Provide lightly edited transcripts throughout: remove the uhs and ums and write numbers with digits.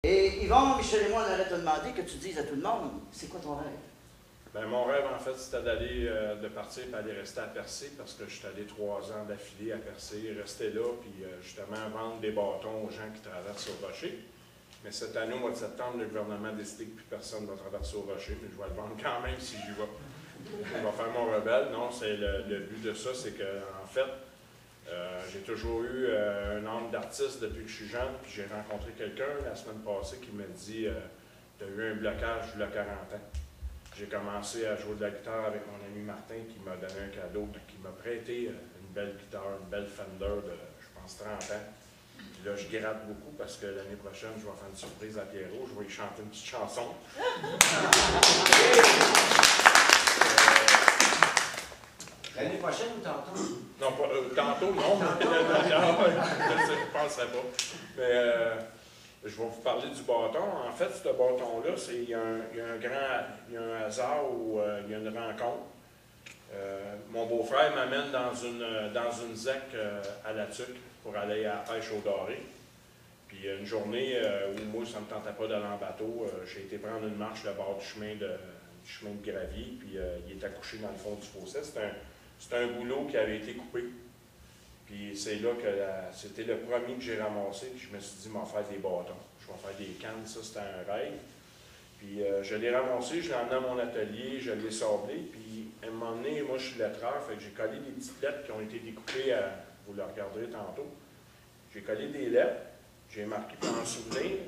Et Yvon, Michel et moi, on aurait te demandé que tu dises à tout le monde, c'est quoi ton rêve? Ben, mon rêve, en fait, c'était de partir et aller rester à Percé, parce que je suis allé 3 ans d'affilée à Percé, rester là, puis justement vendre des bâtons aux gens qui traversent au rocher. Mais cette année, au mois de septembre, le gouvernement a décidé que plus personne ne va traverser au rocher, mais je vais le vendre quand même si j'y vais. Je vais faire mon rebelle. Non, c'est le but de ça, c'est que, en fait, j'ai toujours eu un âme d'artiste depuis que je suis jeune, puis j'ai rencontré quelqu'un la semaine passée qui m'a dit tu as eu un blocage il y a 40 ans. J'ai commencé à jouer de la guitare avec mon ami Martin qui m'a donné un cadeau, qui m'a prêté une belle guitare, une belle Fender de, je pense, 30 ans. Puis là, je gratte beaucoup parce que l'année prochaine, je vais faire une surprise à Pierrot, je vais lui chanter une petite chanson. L'année prochaine ou tantôt? Non, pas, tantôt, non, je ne penserais pas. Mais je vais vous parler du bâton. En fait, ce bâton-là, il y a un hasard où il y a une rencontre. Mon beau-frère m'amène dans une zec à La Tuque pour aller à la pêche au doré. Puis une journée où moi, ça ne me tentait pas d'aller en bateau, j'ai été prendre une marche le bord du chemin de gravier, puis il était couché dans le fond du fossé. C'était un boulot qui avait été coupé. Puis c'est là que c'était le premier que j'ai ramassé, puis je me suis dit, je vais faire des bâtons. Je vais faire des cannes, ça c'était un rêve. Puis je l'ai ramassé, je l'ai emmené à mon atelier, je l'ai sablé, puis à un moment donné, moi je suis lettreur, fait que j'ai collé des petites lettres qui ont été découpées, vous le regarderez tantôt. J'ai collé des lettres, j'ai marqué pour en souvenir.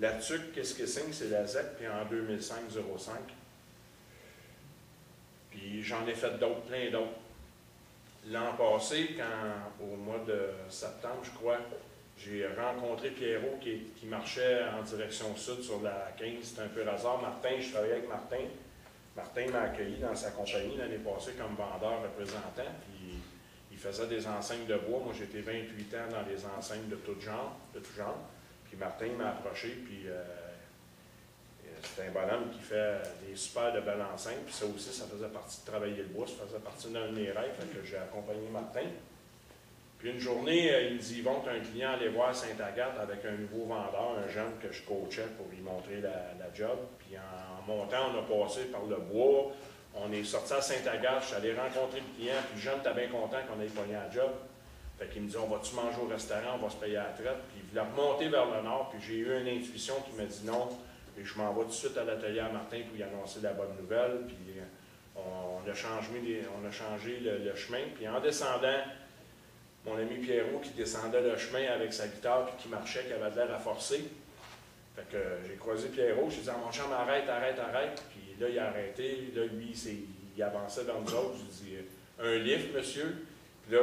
La TUC, qu'est-ce que c'est la ZEC, puis en 2005-05. Puis j'en ai fait d'autres, plein d'autres. L'an passé, au mois de septembre, je crois, j'ai rencontré Pierrot qui marchait en direction sud sur la 15. C'était un peu hasard. Martin, je travaillais avec Martin. Martin m'a accueilli dans sa compagnie l'année passée comme vendeur représentant. Puis il faisait des enseignes de bois. Moi, j'étais 28 ans dans les enseignes de tout genre. Puis Martin m'a approché, puis c'est un bonhomme qui fait des super de belles enseignes. Puis ça aussi, ça faisait partie de travailler le bois. Ça faisait partie d'un de mes rêves. Fait que j'ai accompagné Martin. Puis une journée, il me dit, Yvon, tu as un client à aller voir à Sainte-Agathe avec un nouveau vendeur, un jeune que je coachais pour lui montrer la job. Puis en montant, on a passé par le bois. On est sorti à Sainte-Agathe. Je suis allé rencontrer le client. Puis le jeune était bien content qu'on ait pogné la job. Fait qu'il me dit, on va-tu manger au restaurant, on va se payer à la traite. Puis il voulait remonter vers le nord. Puis j'ai eu une intuition qui m'a dit non. Et je m'en vais tout de suite à l'atelier à Martin pour lui annoncer la bonne nouvelle. Puis on a changé le chemin. Puis en descendant, mon ami Pierrot qui descendait le chemin avec sa guitare puis qui marchait, qui avait de l'air à forcer. Fait que j'ai croisé Pierrot, j'ai dit à mon chum, arrête. Puis là, il a arrêté. Là, lui, il avançait vers nous autres. J'ai dit, un lift, monsieur. Puis là,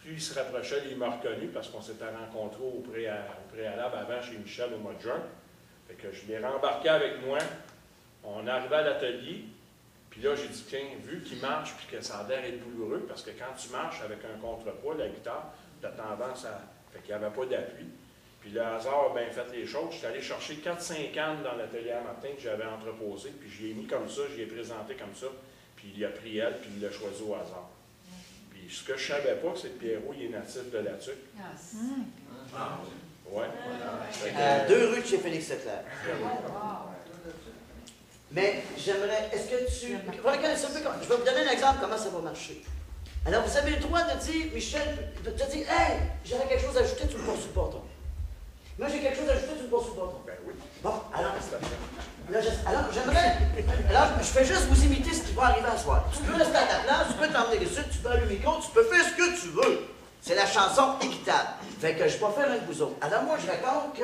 plus il se rapprochait, il m'a reconnu parce qu'on s'était rencontrés au préalable avant chez Michel au mois de juin. Fait que je l'ai rembarqué avec moi. On est arrivé à l'atelier. Puis là, j'ai dit, tiens, vu qu'il marche puis que ça a l'air d'être douloureux, parce que quand tu marches avec un contrepoids, la guitare, tu as tendance à... Fait qu'il n'y avait pas d'appui. Puis le hasard a bien fait les choses. Je suis allé chercher 4-5 cannes dans l'atelier à Martin que j'avais entreposé, puis je l'ai mis comme ça, je l'ai présenté comme ça, puis il a pris elle, puis il l'a choisi au hasard. Puis ce que je ne savais pas, c'est que Pierrot, il est natif de La Tuque. Ouais. 2 rues de chez Félix Leclerc. Mais j'aimerais, est-ce que tu... Regardez, je vais vous donner un exemple comment ça va marcher. Alors, vous avez le droit de dire, Michel, de te dire, hey, j'aurais quelque chose à ajouter, tu me poursuis pas, toi. Moi, j'ai quelque chose à ajouter, tu me poursuis pas, toi. Ben oui. Bon, alors j'aimerais... Alors, je fais juste vous imiter ce qui va arriver à soir. Tu peux rester à ta place, tu peux t'emmener ici, tu peux allumer le micro, tu peux faire ce que tu veux. C'est la chanson équitable. Fait que je vais faire un avec vous autres. Alors, moi, je raconte que...